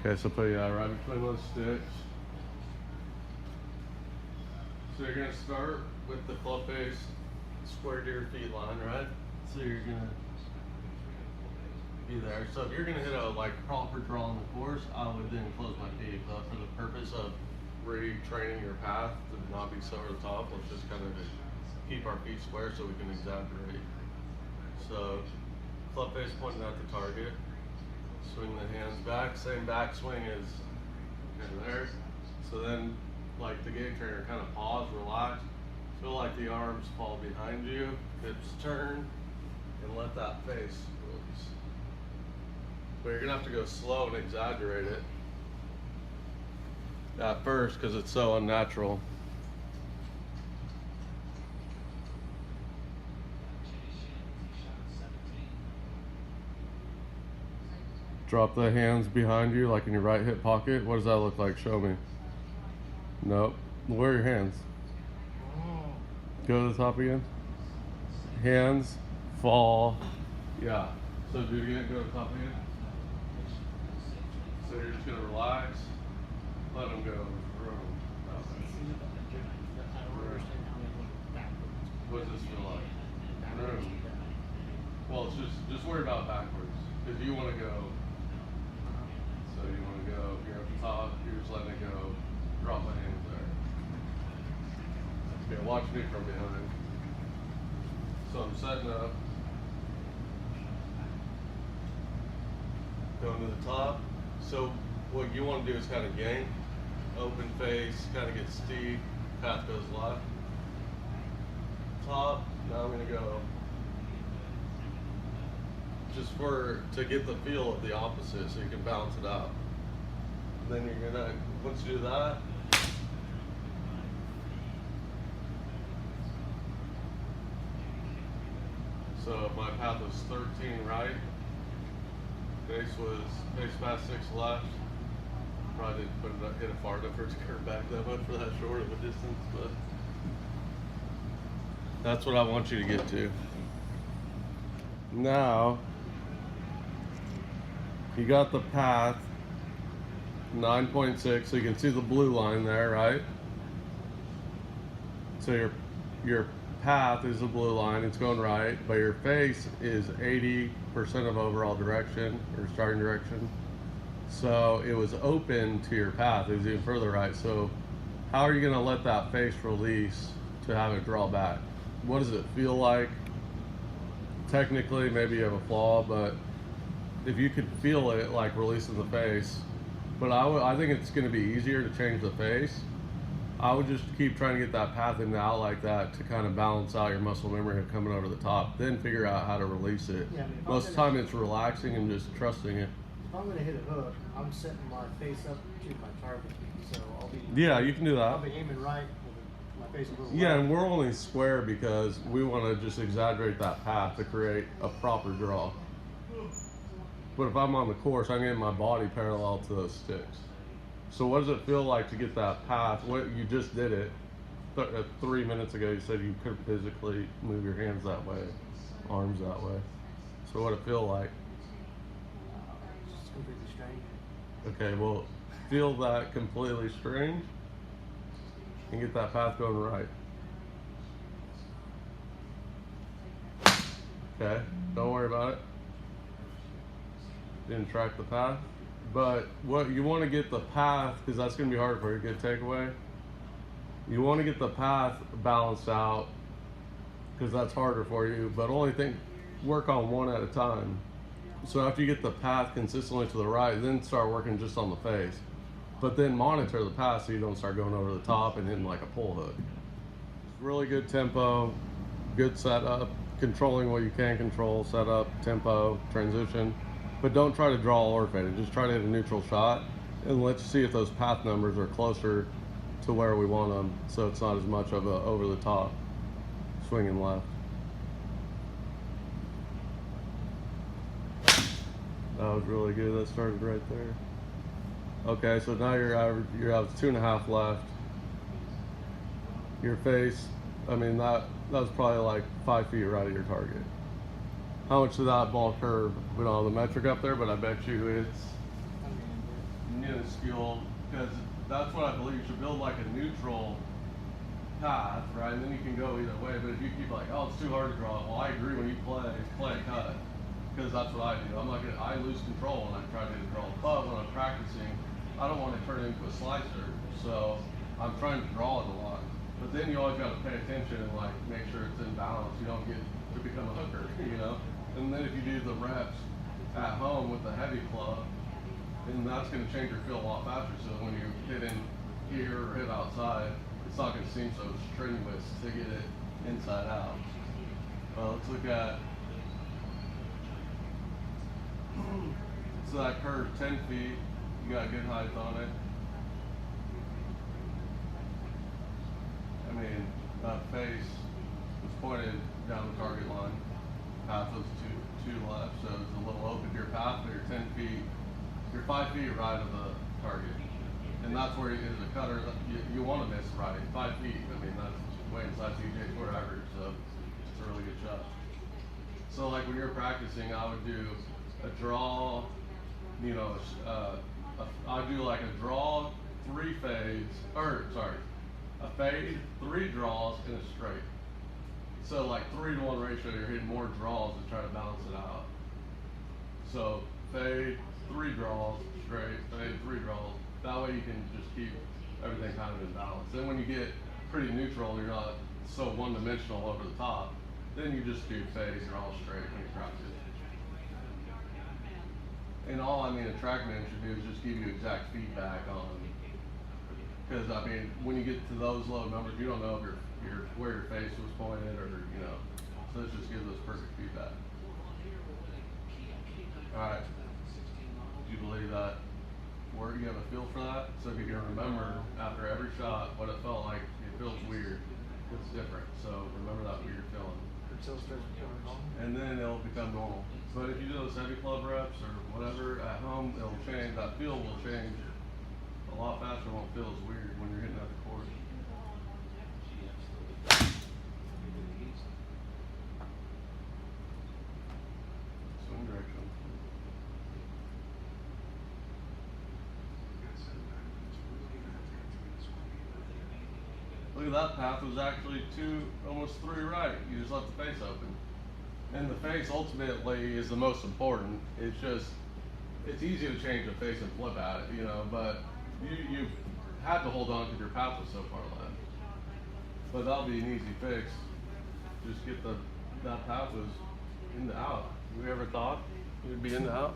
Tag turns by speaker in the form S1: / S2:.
S1: Okay, so put right between those sticks. So you're gonna start with the club face square to your feet line, right? So you're gonna be there. So if you're gonna hit a like proper draw on the course, I would then close my feet. But for the purpose of retraining your path to not be so over the top, let's just kind of keep our feet square so we can exaggerate. So club face pointing at the target. Swing the hands back, same back swing as in there. So then, like the game trainer, kind of pause, relax, feel like the arms fall behind you, hips turn, and let that face release. But you're gonna have to go slow and exaggerate it at first because it's so unnatural. Drop the hands behind you, like in your right hip pocket. What does that look like? Show me. Nope. Where are your hands? Go to the top again. Hands fall. Yeah. So do it again. Go to the top again. So you're just gonna relax. Let them go. What does this feel like? Room. Well, it's just worry about backwards because you want to go. So you want to go, you're at the top, you're just letting it go, drop my hands there. Okay, watch me from behind. So I'm setting up, going to the top. So what you want to do is kind of yank, open face, kind of get steep, path goes left. Top, now I'm going to go just to get the feel of the opposite so you can balance it out. And then you're gonna, once you do that, so my path was 13 right, face past 6 left. Probably didn't hit it far enough for it to curve back that much for that short of a distance, but that's what I want you to get to. Now, you got the path 9.6, so you can see the blue line there, right? So your path is the blue line, it's going right, but your face is 80% of overall direction or starting direction. So it was open to your path, it was even further right. So how are you gonna let that face release to have it draw back? What does it feel like? Technically, maybe you have a flaw, but if you could feel it like releasing the face, but I think it's going to be easier to change the face. I would just keep trying to get that path in and out like that to kind of balance out your muscle memory of coming over the top, then figure out how to release it.
S2: Yeah, I mean,
S1: most of the time it's relaxing and just trusting it.
S2: If I'm going to hit a hook, I'm setting my face up to my target, so I'll be.
S1: Yeah, you can do that.
S2: I'll be aiming right with my face a little.
S1: Yeah,
S2: right.
S1: and we're only square because we want to just exaggerate that path to create a proper draw. But if I'm on the course, I'm getting my body parallel to those sticks. So what does it feel like to get that path? What you just did it 3 minutes ago. You said you couldn't physically move your hands that way, arms that way. So what it feel like?
S2: It's completely strange.
S1: Okay, well, feel that completely strange and get that path going right. Okay, don't worry about it. Didn't track the path, but what you want to get the path, because that's going to be hard for you. Good takeaway. You want to get the path balanced out because that's harder for you, but only work on one at a time. So after you get the path consistently to the right, then start working just on the face, but then monitor the path so you don't start going over the top and hitting like a pull hook. Really good tempo, good setup, controlling what you can control, setup, tempo, transition. But don't try to draw or fade it. Just try to hit a neutral shot, and let's see if those path numbers are closer to where we want them, so it's not as much of a over the top swinging left. That was really good. That started right there. Okay, so now you're at 2.5 left. Your face, I mean that was probably like 5 feet right at your target. How much did that ball curve? We don't have the metric up there, but I bet you it's minuscule, because that's what I believe. You should build like a neutral path, right? And then you can go either way. But if you keep like, oh, it's too hard to draw. Well, I agree. When you play cut, because that's what I do. I lose control when I try to draw. But when I'm practicing, I don't want to turn it into a slicer. So I'm trying to draw it a lot. But then you always got to pay attention and like make sure it's in balance. You don't get to become a hooker, you know. And then if you do the reps at home with the heavy club, then that's going to change your feel a lot faster. So when you hit in here or hit outside, it's not going to seem so strenuous to get it inside out. Let's look at, so that curve 10 feet, you got good height on it. I mean, that face was pointed down the target line. Path was two left, so it's a little open to your path, but you're 10 feet, you're 5 feet right of the target. And that's where as a cutter, you want to miss right, 5 feet. I mean, that's way inside TJ square average, so it's a really good shot. So like when you're practicing, I would do a draw, you know, I do like a draw, 3 fades, a fade, 3 draws, and a straight. So like 3-to-1 ratio, you're hitting more draws to try to balance it out. So fade, 3 draws, straight, fade, 3 draws. That way you can just keep everything kind of in balance. Then when you get pretty neutral, you're not so one-dimensional over the top, then you just do fade, draw, straight when you practice. And all a TrackMan should do is just give you exact feedback on, because I mean, when you get to those low numbers, you don't know if where your face was pointed, or you know. So this just gives us perfect feedback. All right. Do you believe that? Where you have a feel for that? So if you can remember after every shot what it felt like, it feels weird. It's different. So remember that weird feeling.
S2: Until it starts becoming normal.
S1: And then it'll become normal. But if you do those heavy club reps or whatever at home, it'll change. That feel will change a lot faster. It won't feel as weird when you're hitting at the court. Swing direction. Look at that path was actually 2, almost 3 right. You just left the face open. And the face ultimately is the most important. It's just, it's easy to change the face and flip at it, you know, but you had to hold on because your path was so far left. But that'll be an easy fix. Just get that path was in the out. You ever thought it would be in the out?